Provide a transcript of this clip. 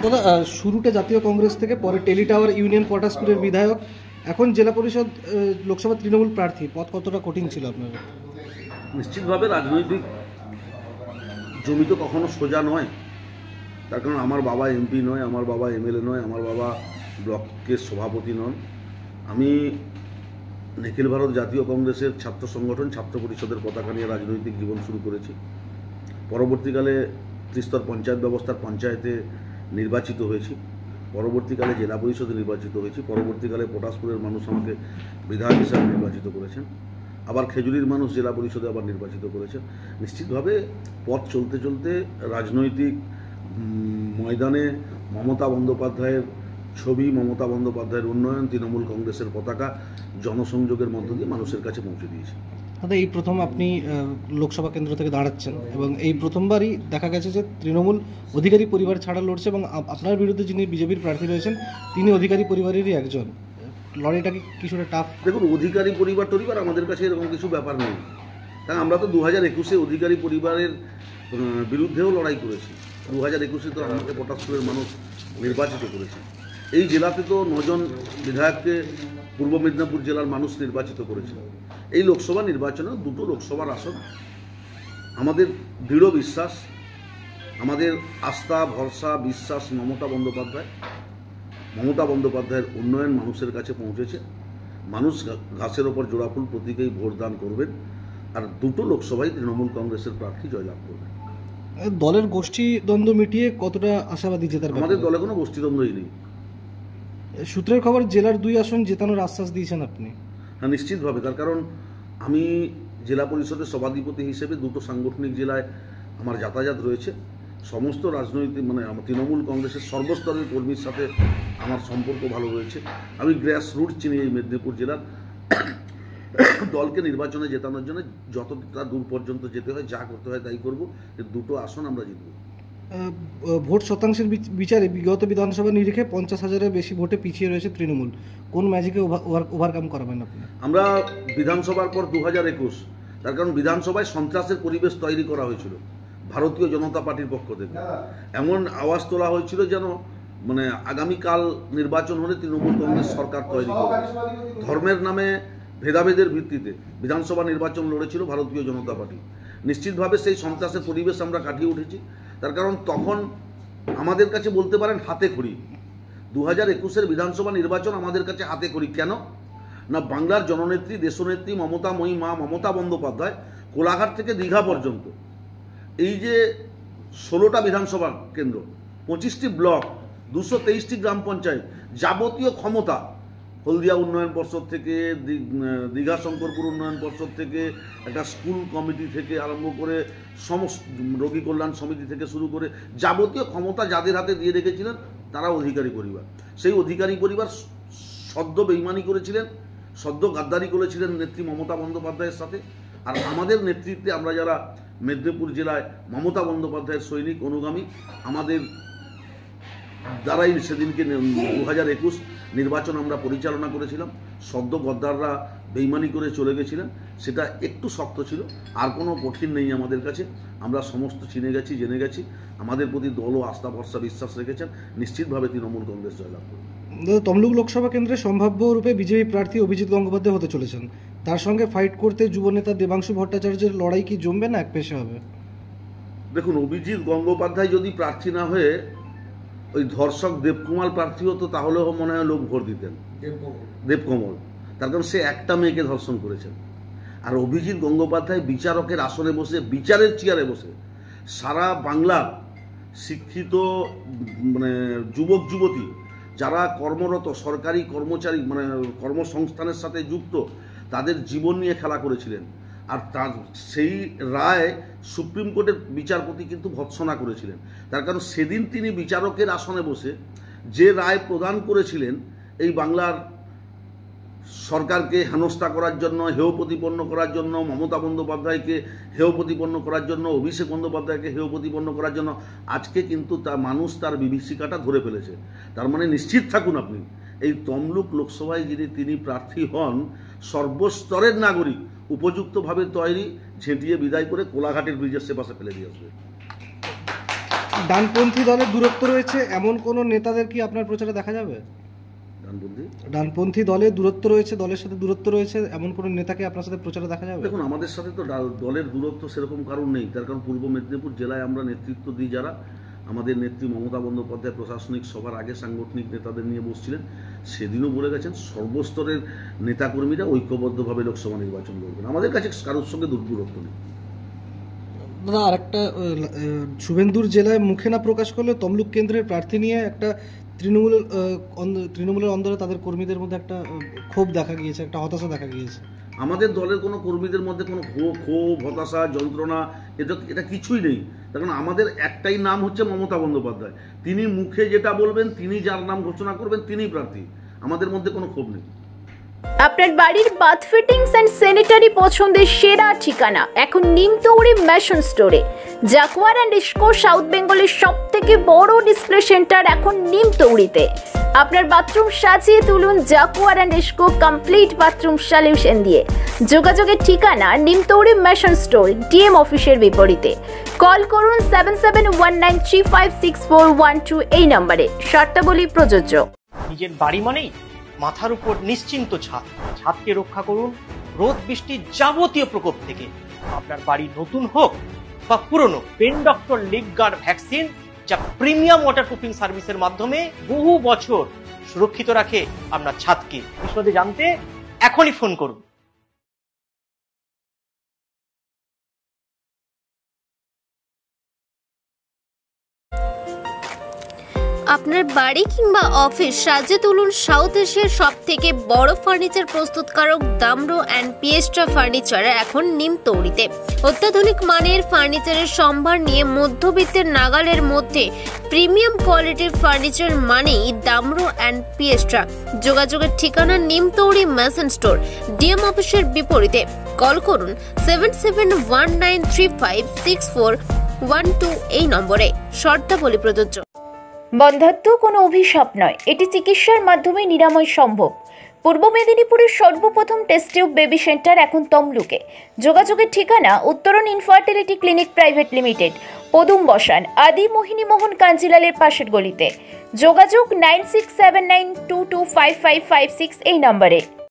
দাদা, শুরুটা জাতীয় কংগ্রেস থেকে, পরে টেলিটাওয়ার ইউনিয়ন পটাশপুরের বিধায়ক, এখন জেলা পরিষদ লোকসভা তৃণমূল প্রার্থী। পথ কতটা কঠিন ছিল আপনার? নিশ্চিতভাবে রাজনৈতিক জমি তো কখনো সোজা নয়। তার কারণ আমার বাবা এমপি নয়, আমার বাবা এমএলএ নয়, আমার বাবা ব্লকের সভাপতি নন। আমি নিখিল ভারত জাতীয় কংগ্রেসের ছাত্র সংগঠন ছাত্র পরিষদের পতাকা নিয়ে রাজনৈতিক জীবন শুরু করেছি। পরবর্তীকালে ত্রিস্তর পঞ্চায়েত ব্যবস্থার পঞ্চায়েতে নির্বাচিত হয়েছি, পরবর্তীকালে জেলা পরিষদে নির্বাচিত হয়েছি, পরবর্তীকালে পটাশপুরের মানুষ আমাকে বিধায়ক হিসাবে নির্বাচিত করেছেন, আবার খেজুরির মানুষ জেলা পরিষদে আবার নির্বাচিত করেছেন। নিশ্চিতভাবে পথ চলতে চলতে রাজনৈতিক ময়দানে মমতা বন্দ্যোপাধ্যায়ের ছবি, মমতা বন্দ্যোপাধ্যায়ের উন্নয়ন, তৃণমূল কংগ্রেসের পতাকা জনসংযোগের মধ্য দিয়ে মানুষের কাছে পৌঁছে দিয়েছে। দাদা, এই প্রথম আপনি লোকসভা কেন্দ্র থেকে দাঁড়াচ্ছেন এবং এই প্রথমবারই দেখা গেছে যে তৃণমূল অধিকারী পরিবার ছাড়া লড়ছে এবং আপনার বিরুদ্ধে যিনি বিজেপির প্রার্থী রয়েছেন তিনি অধিকারী পরিবারেরই একজন। লড়াইটা কি কিছুটা টাফ? দেখুন, অধিকারী পরিবার আমাদের কাছে এরকম কিছু ব্যাপার নেই। কারণ আমরা তো 2021-এ অধিকারী পরিবারের বিরুদ্ধেও লড়াই করেছি। 2021-এ তো আমাকে পটাশপুরের মানুষ নির্বাচিত করেছে। এই জেলাতে তো 9 জন বিধায়ককে পূর্ব মেদিনীপুর জেলার মানুষ নির্বাচিত করেছিল। এই লোকসভা নির্বাচনে 2টো লোকসভার আসন আমাদের দৃঢ় বিশ্বাস, আমাদের আস্থা, ভরসা, বিশ্বাস মমতা বন্দ্যোপাধ্যায়ের উন্নয়ন মানুষের কাছে পৌঁছেছে। মানুষ ঘাসের ওপর জোড়া ফুল প্রতীকেই ভোটদান করবেন, আর 2টো লোকসভায় তৃণমূল কংগ্রেসের প্রার্থী জয়লাভ করবেন। দলের গোষ্ঠী দ্বন্দ্ব মিটিয়ে কতটা আশাবাদী জেতার? আমাদের দলে কোনো গোষ্ঠীদ্বন্দ্বই নেই। সূত্রের খবর জেলার 2 আসন জেতানোর আশ্বাস দিয়েছেন আপনি? হ্যাঁ, নিশ্চিতভাবে। তার কারণ আমি জেলা পরিষদের সভাধিপতি হিসেবে 2টো সাংগঠনিক জেলায় আমার যাতায়াত রয়েছে। সমস্ত রাজনৈতিক তৃণমূল কংগ্রেসের সর্বস্তরের কর্মীর সাথে আমার সম্পর্ক ভালো রয়েছে। আমি গ্রাস রুট চিনি এই মেদিনীপুর জেলার। দলকে নির্বাচনে জেতানোর জন্য যতটা দূর পর্যন্ত যেতে হয়, যা করতে হয় তাই করব। 2টো আসন আমরা জিতব। ভোট শতাংশের বিচারে বিগত বিধানসভা নিরিখে 50,000-এর বেশি ভোটে পিছিয়ে রয়েছে তৃণমূল। কোন ম্যাজিকে ওভারকাম করবেন আপনি? আমরা বিধানসভার পর 2021, তার কারণ বিধানসভায় সন্ত্রাসের পরিবেশ তৈরি করা হয়েছিল ভারতীয় জনতা পার্টির পক্ষ থেকে। এমন আওয়াজ তোলা হয়েছিল যেন আগামীকাল নির্বাচন হলে তৃণমূল কংগ্রেস সরকার তৈরি করবে। ধর্মের নামে ভেদাভেদের ভিত্তিতে বিধানসভা নির্বাচন লড়েছিল ভারতীয় জনতা পার্টি। নিশ্চিতভাবে সেই সন্ত্রাসের পরিবেশ আমরা কাটিয়ে উঠেছি। তার কারণ তখন আমাদের কাছে বলতে পারেন হাতে খড়ি। 2021-এর বিধানসভা নির্বাচন আমাদের কাছে হাতে খড়ি। কেন না, বাংলার জননেত্রী, দেশনেত্রী মমতাময়ী মা মমতা বন্দ্যোপাধ্যায় কোলাঘাট থেকে দীঘা পর্যন্ত এই যে 16টা বিধানসভা কেন্দ্র, 25টি ব্লক, 223টি গ্রাম পঞ্চায়েত, যাবতীয় ক্ষমতা হলদিয়া উন্নয়ন পর্ষদ থেকে, দীঘা শঙ্করপুর উন্নয়ন পর্ষদ থেকে, একটা স্কুল কমিটি থেকে আরম্ভ করে সমস্ত রোগী কল্যাণ সমিতি থেকে শুরু করে যাবতীয় ক্ষমতা যাদের হাতে দিয়ে রেখেছিলেন তারা অধিকারী পরিবার। সেই অধিকারী পরিবার সদ্য বেইমানি করেছিলেন, সদ্য গাদ্দারি করেছিলেন নেত্রী মমতা বন্দ্যোপাধ্যায়ের সাথে। আর আমাদের নেতৃত্বে আমরা যারা মেদিনীপুর জেলায় মমতা বন্দ্যোপাধ্যায়ের সৈনিক অনুগামী, আমাদের দ্বারাই সেদিনকে 2021 নির্বাচন আমরা পরিচালনা করেছিলাম। সদ্য গদ্দাররা বেইমানি করে চলে গেছিলেন, সেটা একটু শক্ত ছিল। আর কোনো কঠিন নেই আমাদের কাছে। আমরা সমস্ত চিনে গেছি, জেনে গেছি। আমাদের প্রতি দলও আস্থা, ভরসা, বিশ্বাস রেখেছেন। নিশ্চিতভাবে তৃণমূল কংগ্রেস জয়লাভ করবে। তমলুক লোকসভা কেন্দ্রে সম্ভাব্য রূপে বিজেপি প্রার্থী অভিজিৎ গঙ্গোপাধ্যায় হতে চলেছেন। তার সঙ্গে ফাইট করতে যুবনেতা দেবাংশু ভট্টাচার্যের লড়াই কি জমবে না একপেশে হবে? দেখুন, অভিজিৎ গঙ্গোপাধ্যায় যদি প্রার্থী না হয়ে ওই ধর্ষক দেবকুমার প্রার্থী হতো তাহলেও মনে হয় লোক ভোট দিতেন। দেবকমল, তার কারণ সে একটা মেয়েকে ধর্ষণ করেছেন। আর অভিজিৎ গঙ্গোপাধ্যায় বিচারকের আসনে বসে, বিচারের চেয়ারে বসে সারা বাংলার শিক্ষিত যুবক যুবতী যারা কর্মরত, সরকারি কর্মচারী, কর্মসংস্থানের সাথে যুক্ত, তাদের জীবন নিয়ে খেলা করেছিলেন। আর তার সেই রায় সুপ্রিম কোর্টের বিচারপতি কিন্তু ভৎসনা করেছিলেন। তার কারণ সেদিন তিনি বিচারকের আসনে বসে যে রায় প্রদান করেছিলেন, এই বাংলার সরকারকে হেনস্থা করার জন্য, হেয় প্রতিপন্ন করার জন্য, মমতা বন্দ্যোপাধ্যায়কে হেয় প্রতিপন্ন করার জন্য, অভিষেক বন্দ্যোপাধ্যায়কে হেয় প্রতিপন্ন করার জন্য আজকে কিন্তু মানুষ তার বিভীষিকাটা ধরে ফেলেছে। তার নিশ্চিত থাকুন আপনি, এই তমলুক লোকসভায় তিনি প্রার্থী হন, সর্বস্তরের নাগরিক উপযুক্তভাবে তৈরি ঝেঁটিয়ে বিদায় করে কোলাঘাটের ব্রিজের সেপাশে ফেলে দিয়ে আসবে। ডানপন্থী দলের দূরত্ব রয়েছে এমন কোনো নেতাদের কি আপনার প্রচারে দেখা যাবে? ডানপন্থী দলের দূরত্ব রয়েছে, দলের সাথে দূরত্ব রয়েছে এমন কোনো নেতাকে আপনার সাথে প্রচারে দেখা যাবে? দেখুন, আমাদের সাথে তো দলের দূরত্ব সেরকম কারণ নেই। তার কারণ পূর্ব মেদিনীপুর জেলায় আমরা নেতৃত্ব দিই যারা, আমাদের নেত্রী মমতা বন্দ্যোপাধ্যায় প্রশাসনিক সভার আগে সাংগঠনিক নেতাদের নিয়ে বসছিলেন, সেদিনও বলে গেছেন সর্বস্তরের নেতাকর্মীরা ঐক্যবদ্ধভাবে লোকসভা নির্বাচন করবেন। আমাদের কাছে কারোর সঙ্গে দূরত্ব নেই। দাদা, আরেকটা শুভেন্দুর জেলায় মুখে না প্রকাশ করলে তমলুক কেন্দ্রের প্রার্থী নিয়ে একটা তৃণমূলের অন্দরে তাদের কর্মীদের মধ্যে একটা ক্ষোভ দেখা গিয়েছে, একটা হতাশা দেখা গিয়েছে। আমাদের দলের কোনো কর্মীদের মধ্যে কোনো ক্ষোভ, হতাশা, যন্ত্রণা এটা কিছুই নেই। কারণ আমাদের একটাই নাম হচ্ছে মমতা বন্দ্যোপাধ্যায়। তিনি মুখে যেটা বলবেন, তিনি যার নাম ঘোষণা করবেন, তিনিই প্রার্থী। আমাদের মধ্যে কোনো ক্ষোভ নেই। আপনার বাড়ির বাথ ফিটিংস এন্ড স্যানিটারি পছন্দের সেরা ঠিকানা এখন নিমতৌড়ি মেশন স্টোরে। জাকুয়ার অ্যান্ড ইস্কো সাউথ বেঙ্গলের সবথেকে বড় ডিসপ্লে সেন্টার এখন নিমতৌড়িতে। আপনার বাথরুম সাজিয়ে তুলুন Jaquar and IISCO complete bathroom solution দিয়ে। যোগাযোগের ঠিকানা নিমতৌড়ি মেশন স্টোর, ডিএম অফিসের বিপরীতে। কল করুন 7719356412 এই নম্বরে। শর্তাবলী প্রযোজ্য। নিজের বাড়ি মানেই মাথার উপর নিশ্চিন্ত ছাদ। ছাদকে রক্ষা করুন রোদ বৃষ্টির যাবতীয় প্রকোপ থেকে। আপনার বাড়ি নতুন হোক বা পুরনো, pen doctor leak guard vaccine, যা প্রিমিয়াম ওয়াটারপ্রুফিং সার্ভিসের মাধ্যমে বহু বছর সুরক্ষিত রাখে আপনার ছাদকে। বিশদে জানতে এখনই ফোন করুন। আপনার বাড়ি কিংবা অফিস সাজিয়ে তুলুন সাউথ এশিয়ার সবথেকে বড় ফার্নিচার প্রস্তুতকারক দামরো অ্যান্ড পিয়েস্ট্রা ফার্নিচার এখন নিমতৌড়িতে। অত্যাধুনিক মানের ফার্নিচারের সম্ভার নিয়ে মধ্যবিত্তের নাগালের মধ্যে প্রিমিয়াম কোয়ালিটির ফার্নিচার মানেই দামরো অ্যান্ড পিয়েস্ট্রা। যোগাযোগের ঠিকানা নিমতৌড়ি মেশন স্টোর, ডিএম অফিসের বিপরীতে। কল করুন 7719356412 এই নম্বরে। শর্তাবলী প্রযোজ্য। বন্ধ্যাত্ব কোনো অভিশাপ নয়, এটি চিকিৎসার মাধ্যমে নিরাময় সম্ভব। পূর্ব মেদিনীপুরের সর্বপ্রথম টেস্ট টিউব বেবি সেন্টার এখন তমলুকে। যোগাযোগের ঠিকানা উত্তরণ ইনফার্টিলিটি ক্লিনিক প্রাইভেট লিমিটেড, পদুম বসান, আদি মোহিনী মোহন কাঞ্জিলালের পাশের গলিতে। যোগাযোগ 9679225556 এই নম্বরে।